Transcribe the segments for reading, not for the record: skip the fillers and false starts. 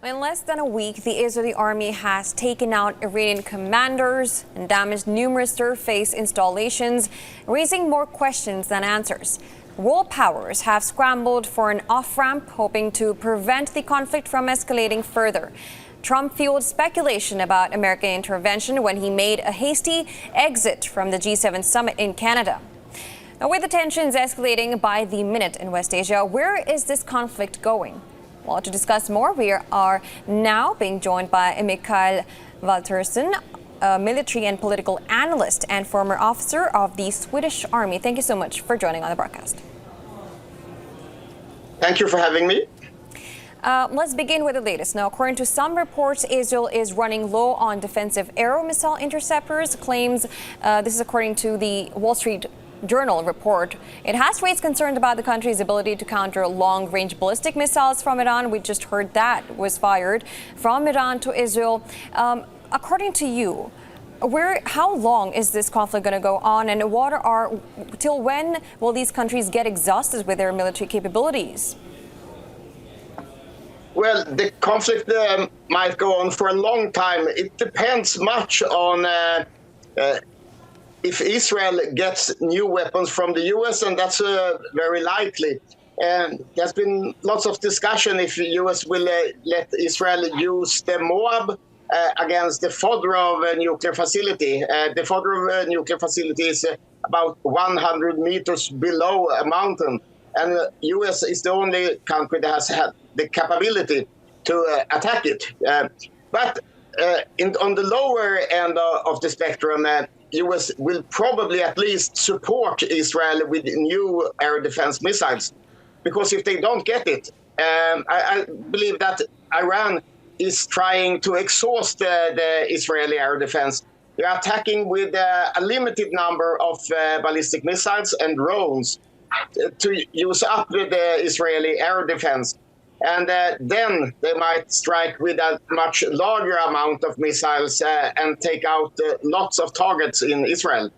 In less than a week, the Israeli army has taken out Iranian commanders and damaged numerous surface installations, raising more questions than answers. World powers have scrambled for an off-ramp, hoping to prevent the conflict from escalating further. Trump fueled speculation about American intervention when he made a hasty exit from the G7 summit in Canada. Now, with the tensions escalating by the minute in West Asia, where is this conflict going? Well, to discuss more, we are now being joined by Mikael Valtersen, a military and political analyst and former officer of the Swedish Army. Thank you so much for joining on the broadcast. Thank you for having me. Let's begin with the latest. Now, according to some reports, Israel is running low on defensive aero missile interceptors. Claims, this is according to the Wall Street Journal report. It has raised concern about the country's ability to counter long-range ballistic missiles from Iran. We just heard that was fired from Iran to Israel. According to you, how long is this conflict going to go on, and till when will these countries get exhausted with their military capabilities? Well, the conflict might go on for a long time. It depends much on if Israel gets new weapons from the U.S., and that's very likely. And there's been lots of discussion if the U.S. will let Israel use the Moab against the Fodorov nuclear facility. The Fodorov nuclear facility is about 100 meters below a mountain. And the U.S. is the only country that has had the capability to attack it. But on the lower end of the spectrum, U.S. will probably at least support Israel with new air defense missiles. Because if they don't get it, I believe that Iran is trying to exhaust the Israeli air defense. They are attacking with a limited number of ballistic missiles and drones to use up the Israeli air defense. And then they might strike with a much larger amount of missiles and take out lots of targets in Israel.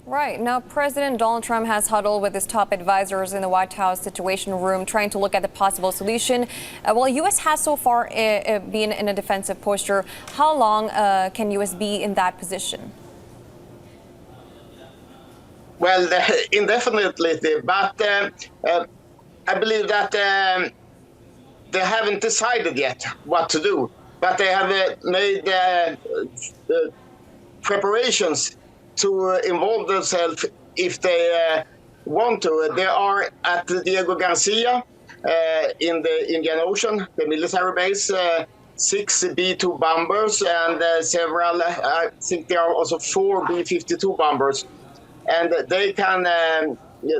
Right. Now, President Donald Trump has huddled with his top advisors in the White House Situation Room, trying to look at the possible solution. Well, U.S. has so far been in a defensive posture. How long can U.S. be in that position? Well, indefinitely, but I believe that they haven't decided yet what to do, but they have made preparations to involve themselves if they want to. They are at Diego Garcia in the Indian Ocean, the military base, 6 B-2 bombers and several, I think there are also 4 B-52 bombers. And they can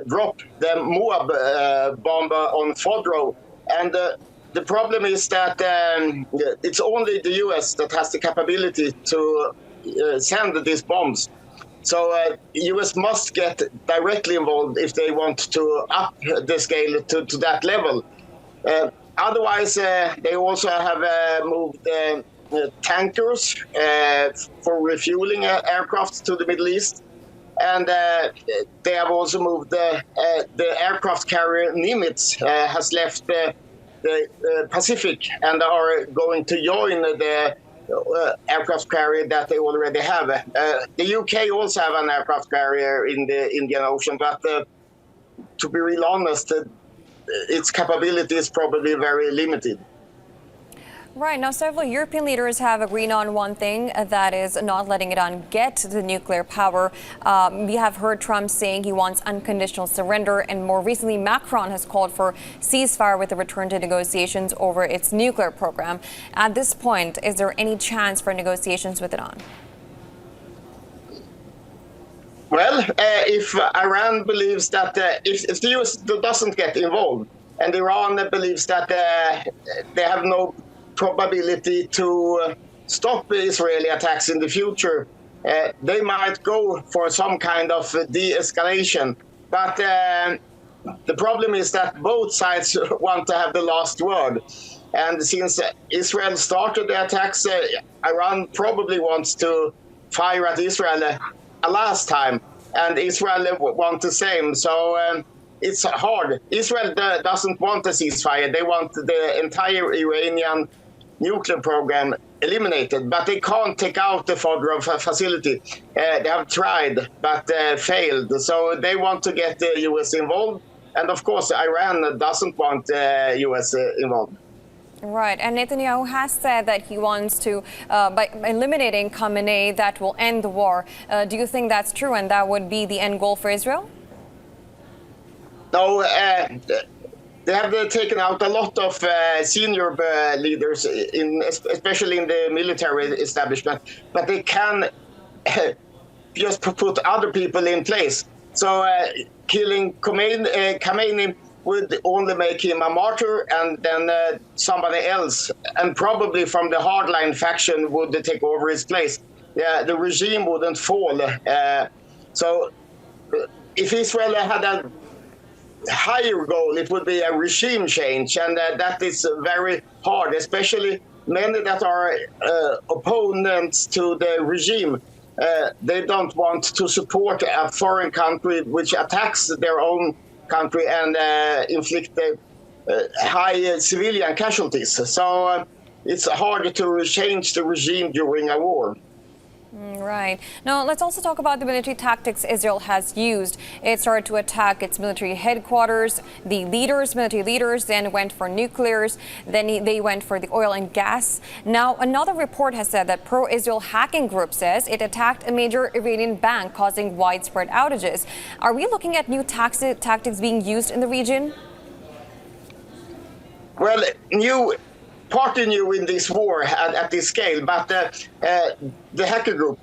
drop the Moab bomber on Fodorov. And the problem is that it's only the U.S. that has the capability to send these bombs. So U.S. must get directly involved if they want to up the scale to that level. Otherwise, they also have moved tankers for refueling aircraft to the Middle East. And they have also moved the aircraft carrier Nimitz has left the Pacific and are going to join the aircraft carrier that they already have. The UK also have an aircraft carrier in the Indian Ocean, but to be real honest, its capability is probably very limited. Right. Now, several European leaders have agreed on one thing, that is not letting Iran get the nuclear power. We have heard Trump saying he wants unconditional surrender, and more recently, Macron has called for ceasefire with a return to negotiations over its nuclear program. At this point, is there any chance for negotiations with Iran? Well, if Iran believes that if the U.S. doesn't get involved, and Iran believes that they have no probability to stop Israeli attacks in the future, they might go for some kind of de-escalation. But the problem is that both sides want to have the last word. And since Israel started the attacks, Iran probably wants to fire at Israel a last time, and Israel wants the same. So it's hard. Israel doesn't want a ceasefire. They want the entire Iranian nuclear program eliminated, but they can't take out the Fordow facility. They have tried, but failed. So they want to get the U.S. involved. And of course, Iran doesn't want the U.S. involved. Right, and Netanyahu has said that he wants to, by eliminating Khamenei, that will end the war. Do you think that's true, and that would be the end goal for Israel? No, they have taken out a lot of senior leaders, especially in the military establishment, but they can just put other people in place. So killing Khamenei would only make him a martyr, and then somebody else, and probably from the hardline faction, would take over his place. The regime wouldn't fall. So if Israel had a higher goal, it would be a regime change, and that is very hard, especially many that are opponents to the regime. They don't want to support a foreign country which attacks their own country and inflict high civilian casualties. So it's hard to change the regime during a war. Right. Now, let's also talk about the military tactics Israel has used. It started to attack its military headquarters. The military leaders, then went for nuclears. Then they went for the oil and gas. Now, another report has said that pro-Israel hacking group says it attacked a major Iranian bank, causing widespread outages. Are we looking at new tactics being used in the region? Well, partly new in this war at this scale, but the hacker group,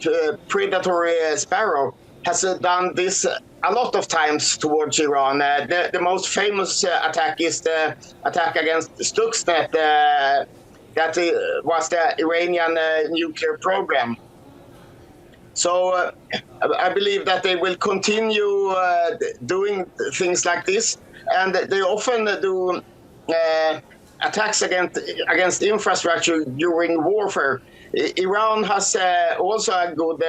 Predatory Sparrow, has done this a lot of times towards Iran. The most famous attack is the attack against Stuxnet, that was the Iranian nuclear program. So I believe that they will continue doing things like this, and they often do attacks against infrastructure during warfare. Iran has also a good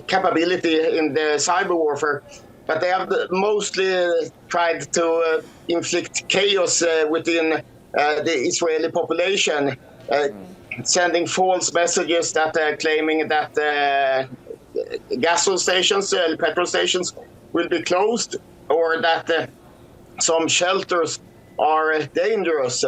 capability in the cyber warfare, but they have mostly tried to inflict chaos within the Israeli population, sending false messages that claiming that gasoline stations, petrol stations will be closed, or that some shelters are dangerous.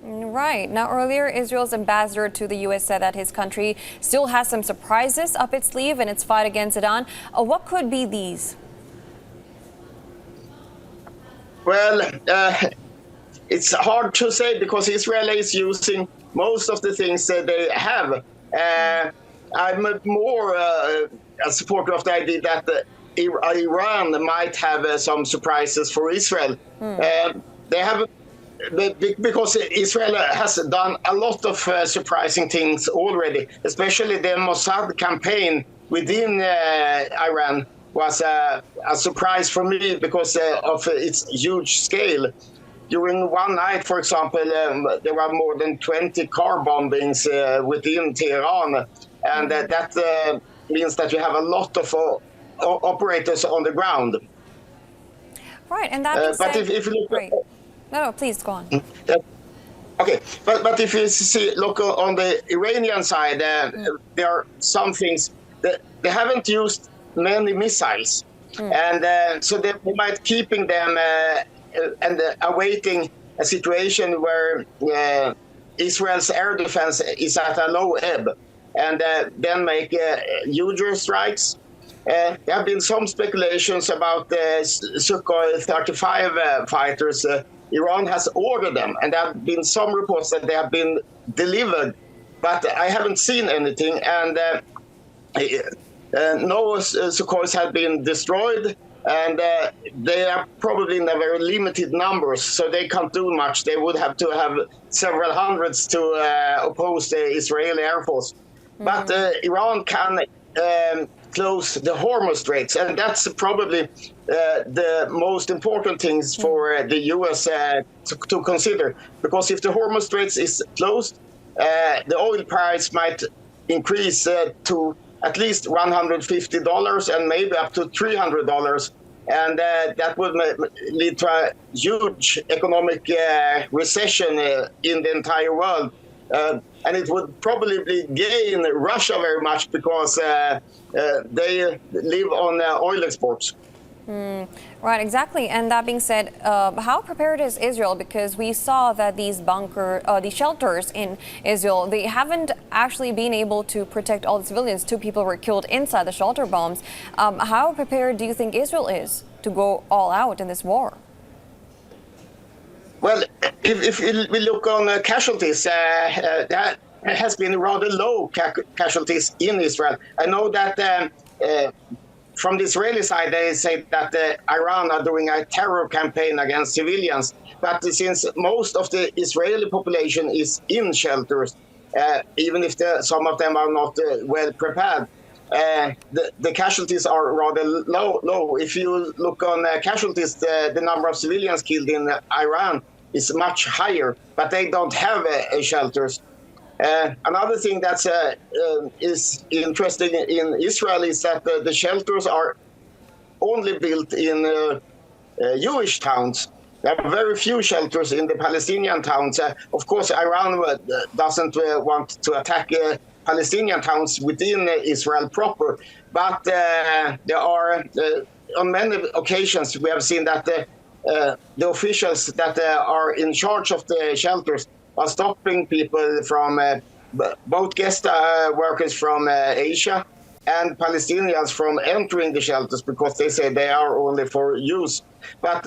Right. Now, earlier, Israel's ambassador to the U.S. said that his country still has some surprises up its sleeve in its fight against Iran. What could be these? Well, it's hard to say, because Israel is using most of the things that they have. I'm more a supporter of the idea that Iran might have some surprises for Israel. They have, because Israel has done a lot of surprising things already, especially the Mossad campaign within Iran was a surprise for me because of its huge scale. During one night, for example, there were more than 20 car bombings within Tehran, and that means that you have a lot of operators on the ground. Right, and that but if you look right. No, please go on. Okay, but if you look on the Iranian side, there are some things that they haven't used many missiles, and so they might keeping them and awaiting a situation where Israel's air defense is at a low ebb, and then make huge strikes. There have been some speculations about the Sukhoi 35 fighters. Iran has ordered them, and there have been some reports that they have been delivered, but I haven't seen anything, and no Sukhois have been destroyed, and they are probably in a very limited numbers, so they can't do much. They would have to have several hundreds to oppose the Israeli Air Force. But Iran can close the Hormuz Straits, and that's probably the most important things for the U.S. To consider, because if the Hormuz Straits is closed, the oil price might increase to at least $150 and maybe up to $300 and that would lead to a huge economic recession in the entire world. And it would probably gain Russia very much because they live on oil exports. Right, exactly. And that being said, how prepared is Israel? Because we saw that these these shelters in Israel, they haven't actually been able to protect all the civilians. 2 people were killed inside the shelter bombs. How prepared do you think Israel is to go all out in this war? Well, if we look on casualties, that has been rather low casualties in Israel. I know that from the Israeli side, they say that Iran are doing a terror campaign against civilians. But since most of the Israeli population is in shelters, even if some of them are not well prepared, the casualties are rather low. If you look on casualties, the number of civilians killed in Iran is much higher, but they don't have shelters. Another thing that is interesting in Israel is that the shelters are only built in Jewish towns. There are very few shelters in the Palestinian towns. Of course, Iran doesn't want to attack Palestinian towns within Israel proper, but there are, on many occasions, we have seen that the officials that are in charge of the shelters are stopping people from both guest workers from Asia and Palestinians from entering the shelters because they say they are only for use. But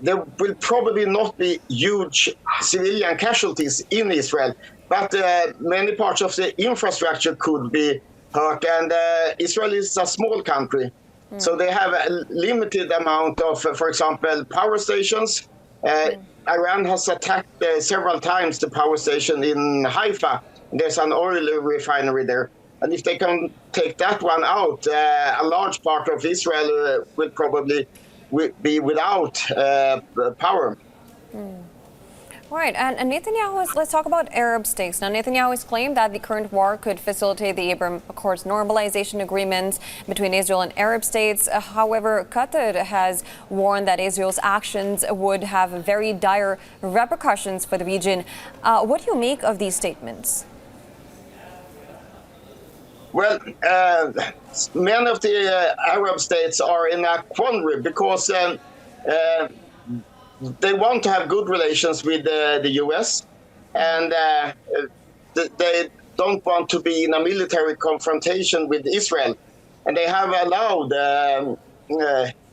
there will probably not be huge civilian casualties in Israel, but many parts of the infrastructure could be hurt. And Israel is a small country, so they have a limited amount of, for example, power stations. Iran has attacked several times the power station in Haifa. There's an oil refinery there. And if they can take that one out, a large part of Israel will probably be without power. Right, and Netanyahu let's talk about Arab states. Now, Netanyahu has claimed that the current war could facilitate the Abraham Accords normalization agreements between Israel and Arab states. However, Qatar has warned that Israel's actions would have very dire repercussions for the region. What do you make of these statements? Well, many of the Arab states are in a quandary because they want to have good relations with the U.S. and they don't want to be in a military confrontation with Israel. And they have allowed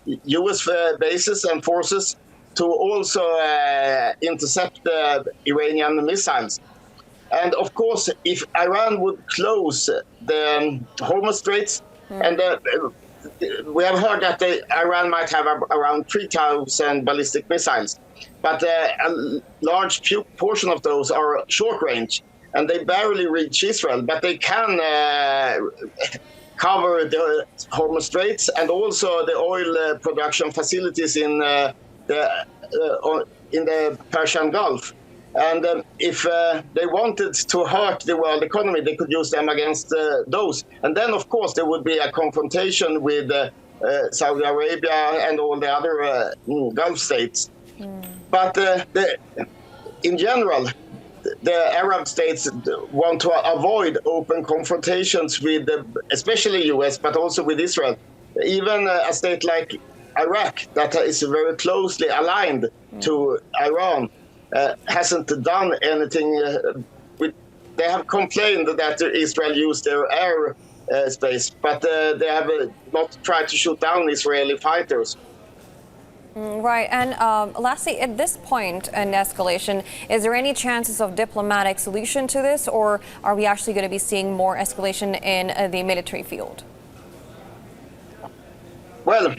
U.S. bases and forces to also intercept Iranian missiles. And of course, if Iran would close the Hormuz Straits, and we have heard that Iran might have around 3,000 ballistic missiles, but a large portion of those are short range, and they barely reach Israel, but they can cover the Hormuz Straits and also the oil production facilities in the Persian Gulf. And if they wanted to hurt the world economy, they could use them against those. And then, of course, there would be a confrontation with Saudi Arabia and all the other Gulf states. But in general, the Arab states want to avoid open confrontations with, especially U.S., but also with Israel. Even a state like Iraq, that is very closely aligned to Iran, hasn't done anything. They have complained that Israel used their air space, but they have not tried to shoot down Israeli fighters. Right, and lastly, at this point in escalation, is there any chances of diplomatic solution to this, or are we actually going to be seeing more escalation in the military field? Well,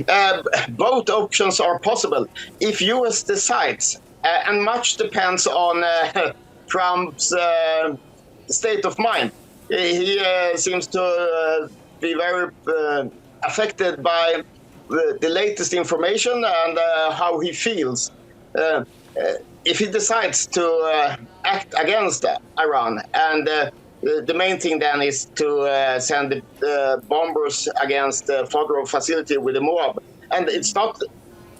both options are possible. If U.S. decides, and much depends on Trump's state of mind. He seems to be very affected by the latest information and how he feels. If he decides to act against Iran, and the main thing then is to send bombers against the Fordow facility with the Moab, And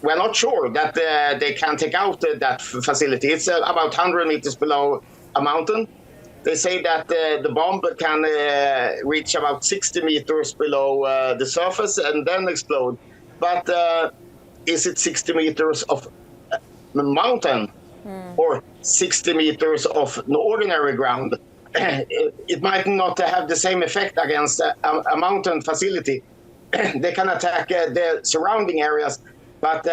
we're not sure that they can take out that facility. It's about 100 meters below a mountain. They say that the bomb can reach about 60 meters below the surface and then explode. But is it 60 meters of mountain or 60 meters of ordinary ground? It might not have the same effect against a mountain facility. They can attack the surrounding areas, but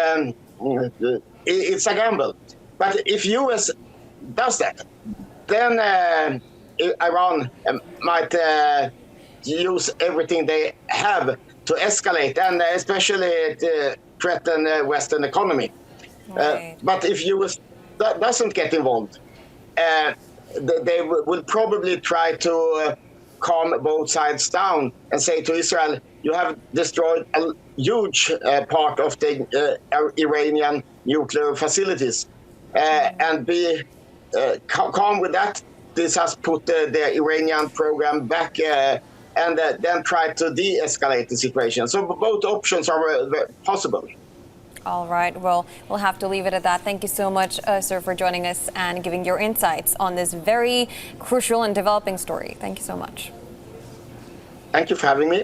it's a gamble. But if US does that, then Iran might use everything they have to escalate, and especially to threaten the Western economy. Right. But if US doesn't get involved, they will probably try to calm both sides down and say to Israel, you have destroyed a huge part of the Iranian nuclear facilities. And be calm with that. This has put the Iranian program back and then try to de-escalate the situation. So both options are possible. All right. Well, we'll have to leave it at that. Thank you so much, sir, for joining us and giving your insights on this very crucial and developing story. Thank you so much. Thank you for having me.